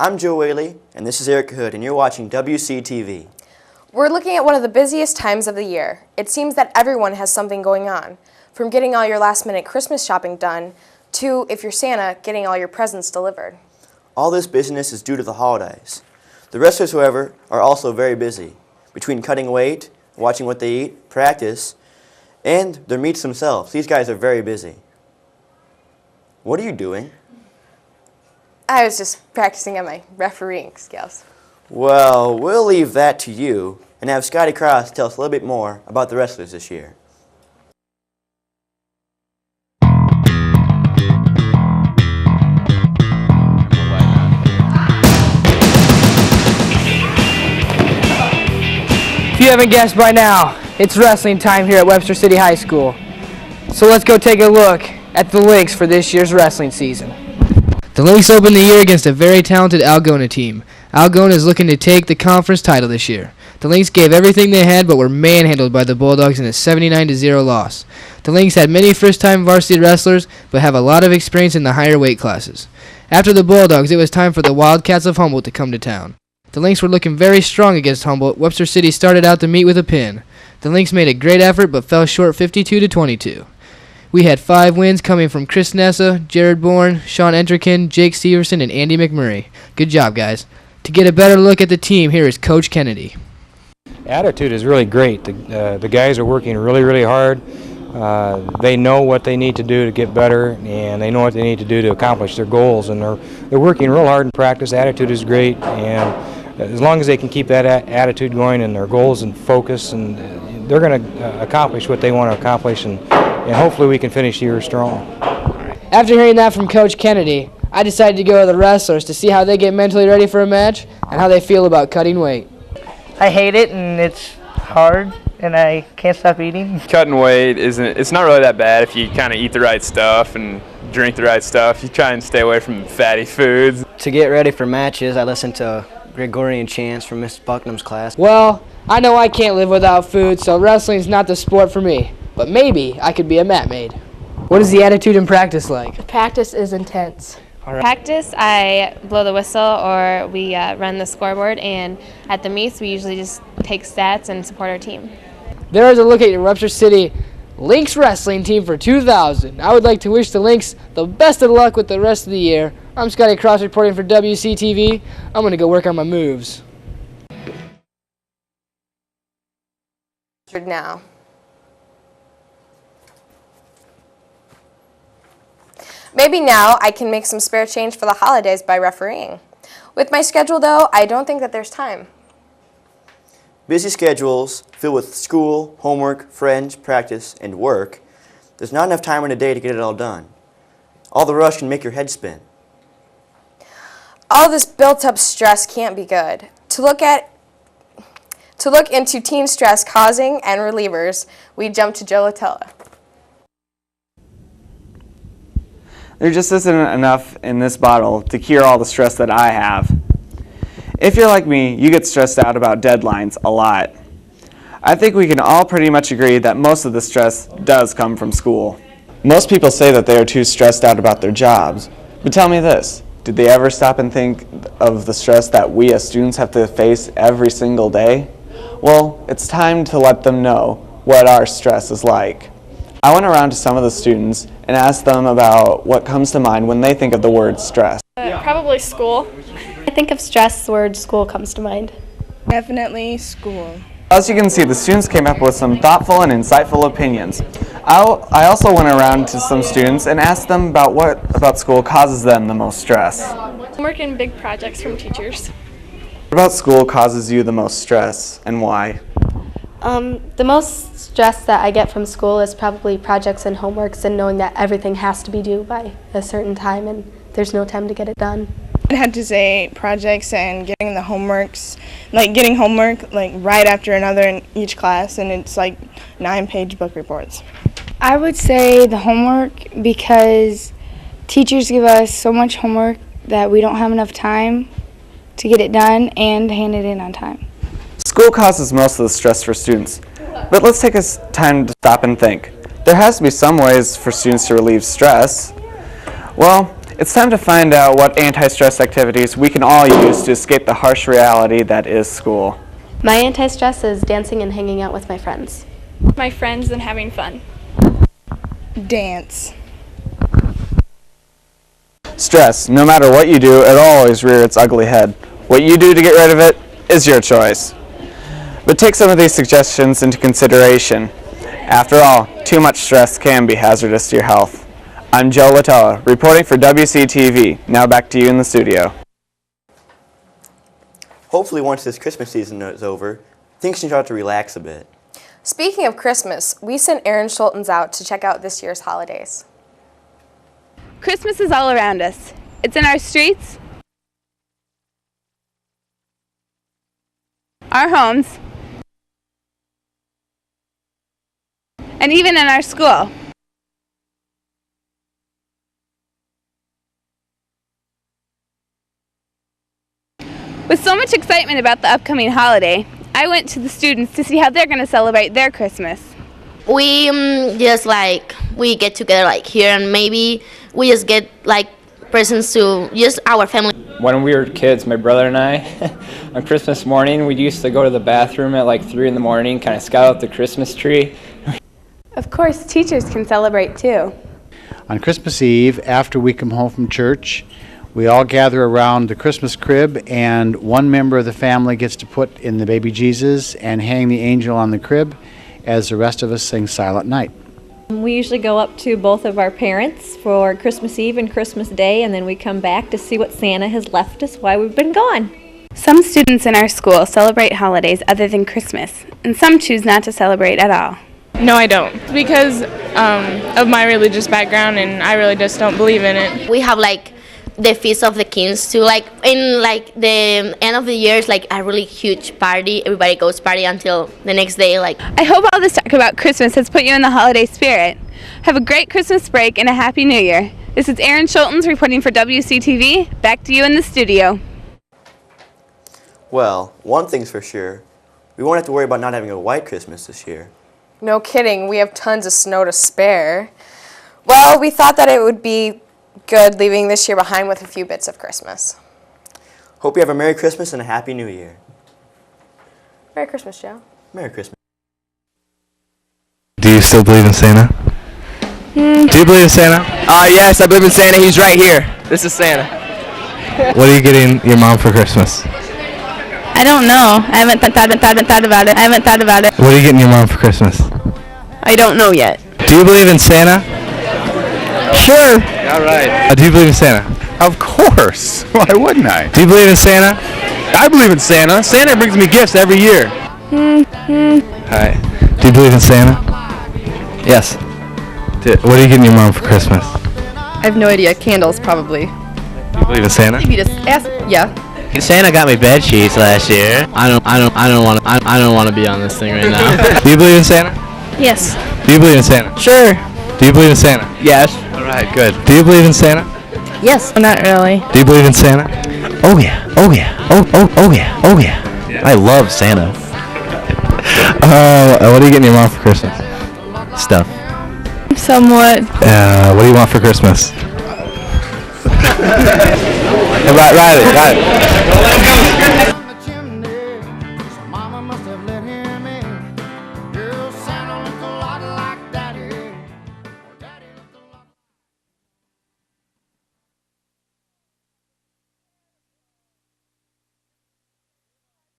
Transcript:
I'm Joe Whaley, and this is Eric Hood, and you're watching Wctv. We're looking at one of the busiest times of the year. It seems that everyone has something going on, from getting all your last-minute Christmas shopping done to, if you're Santa, getting all your presents delivered. All this busyness is due to the holidays. The wrestlers, however, are also very busy, between cutting weight, watching what they eat, practice, and their meets themselves. These guys are very busy. What are you doing? I was just practicing on my refereeing skills. Well, we'll leave that to you and have Scotty Cross tell us a little bit more about the wrestlers this year. If you haven't guessed by now, it's wrestling time here at Webster City High School. So let's go take a look at the Lynx for this year's wrestling season. The Lynx opened the year against a very talented Algona team. Algona is looking to take the conference title this year. The Lynx gave everything they had but were manhandled by the Bulldogs in a 79-0 loss. The Lynx had many first-time varsity wrestlers but have a lot of experience in the higher weight classes. After the Bulldogs, it was time for the Wildcats of Humboldt to come to town. The Lynx were looking very strong against Humboldt. Webster City started out the meet with a pin. The Lynx made a great effort but fell short 52-22. We had 5 wins coming from Chris Nessa, Jared Bourne, Sean Entrikin, Jake Severson, and Andy McMurray. Good job, guys. To get a better look at the team, here is Coach Kennedy. Attitude is really great. The guys are working really, really hard. They know what they need to do to get better, and they know what they need to do to accomplish their goals. And they're working real hard in practice. Attitude is great, and as long as they can keep that attitude going and their goals and focus, and they're going to accomplish what they want to accomplish, and hopefully we can finish the year strong. After hearing that from Coach Kennedy, I decided to go to the wrestlers to see how they get mentally ready for a match and how they feel about cutting weight. I hate it, and it's hard, and I can't stop eating. Cutting weight it's not really that bad if you kind of eat the right stuff and drink the right stuff. You try and stay away from fatty foods. To get ready for matches, I listen to Gregorian chants from Miss Bucknam's class. Well, I know I can't live without food, so wrestling's not the sport for me. But maybe I could be a mat maid. What is the attitude in practice like? The practice is intense. Practice, I blow the whistle or we run the scoreboard, and at the meets we usually just take stats and support our team. There is a look at your Webster City Lynx wrestling team for 2000. I would like to wish the Lynx the best of luck with the rest of the year. I'm Scotty Cross reporting for WCTV. I'm going to go work on my moves. Now. Maybe now I can make some spare change for the holidays by refereeing. With my schedule, though, I don't think that there's time. Busy schedules filled with school, homework, friends, practice, and work. There's not enough time in a day to get it all done. All the rush can make your head spin. All this built-up stress can't be good. To look into teen stress causing and relievers, we jump to Joe Latella. There just isn't enough in this bottle to cure all the stress that I have. If you're like me, you get stressed out about deadlines a lot. I think we can all pretty much agree that most of the stress does come from school. Most people say that they are too stressed out about their jobs. But tell me this, did they ever stop and think of the stress that we as students have to face every single day? Well, it's time to let them know what our stress is like. I went around to some of the students and asked them about what comes to mind when they think of the word stress. Probably school. I think of stress, the word school comes to mind. Definitely school. As you can see, the students came up with some thoughtful and insightful opinions. I also went around to some students and asked them about what about school causes them the most stress. Homework and big projects from teachers. What about school causes you the most stress, and why? The most stress that I get from school is probably projects and homeworks and knowing that everything has to be due by a certain time and there's no time to get it done. I had to say projects and getting the homeworks, like getting homework like right after another in each class, and it's like 9-page book reports. I would say the homework because teachers give us so much homework that we don't have enough time to get it done and hand it in on time. School causes most of the stress for students, but let's take time to stop and think. There has to be some ways for students to relieve stress. Well, It's time to find out what anti-stress activities we can all use to escape the harsh reality that is school. My anti-stress is dancing and hanging out with my friends. My friends and having fun. Dance. Stress, no matter what you do, it'll always rear its ugly head. What you do to get rid of it is your choice. But take some of these suggestions into consideration. After all, too much stress can be hazardous to your health. I'm Joe Latella, reporting for Wctv. Now back to you in the studio. Hopefully once this Christmas season is over, things can start to relax a bit. Speaking of Christmas, we sent Aaron Schultens out to check out this year's holidays. Christmas is all around us. It's in our streets, our homes, and even in our school. With so much excitement about the upcoming holiday, I went to the students to see how they're going to celebrate their Christmas. We just we get together here, and maybe we just get presents to just our family. When we were kids, my brother and I, on Christmas morning, we used to go to the bathroom at 3 in the morning, kind of scout out the Christmas tree. Of course, teachers can celebrate too. On Christmas Eve, after we come home from church, we all gather around the Christmas crib, and one member of the family gets to put in the baby Jesus and hang the angel on the crib as the rest of us sing Silent Night. We usually go up to both of our parents for Christmas Eve and Christmas Day, and then we come back to see what Santa has left us while we've been gone. Some students in our school celebrate holidays other than Christmas, and some choose not to celebrate at all. No, I don't. Because of my religious background, and I really just don't believe in it. We have the Feast of the Kings too. In the end of the year, it's a really huge party. Everybody goes party until the next day. I hope all this talk about Christmas has put you in the holiday spirit. Have a great Christmas break and a Happy New Year. This is Aaron Schultens reporting for WCTV. Back to you in the studio. Well, one thing's for sure. We won't have to worry about not having a white Christmas this year. No kidding, we have tons of snow to spare. Well, we thought that it would be good leaving this year behind with a few bits of Christmas. Hope you have a Merry Christmas and a Happy New Year. Merry Christmas, Joe. Merry Christmas. Do you still believe in Santa? Do you believe in Santa? Yes, I believe in Santa. He's right here. This is Santa. What are you getting your mom for Christmas? I don't know. I haven't thought about it. What are you getting your mom for Christmas? I don't know yet. Do you believe in Santa? Sure. All right. Do you believe in Santa? Of course. Why wouldn't I? Do you believe in Santa? I believe in Santa. Santa brings me gifts every year. All right. Do you believe in Santa? Yes. What are you getting your mom for Christmas? I have no idea. Candles, probably. Do you believe in Santa? If you just ask, yeah. Santa got me bed sheets last year. I don't want to be on this thing right now. Do you believe in Santa? Yes. Do you believe in Santa? Sure. Do you believe in Santa? Yes. All right, good. Do you believe in Santa? Yes. Not really. Do you believe in Santa? Oh yeah. Oh yeah. Oh yeah. Oh yeah. I love Santa. What are you getting your mom for Christmas? Stuff. Somewhat. What do you want for Christmas? Riley.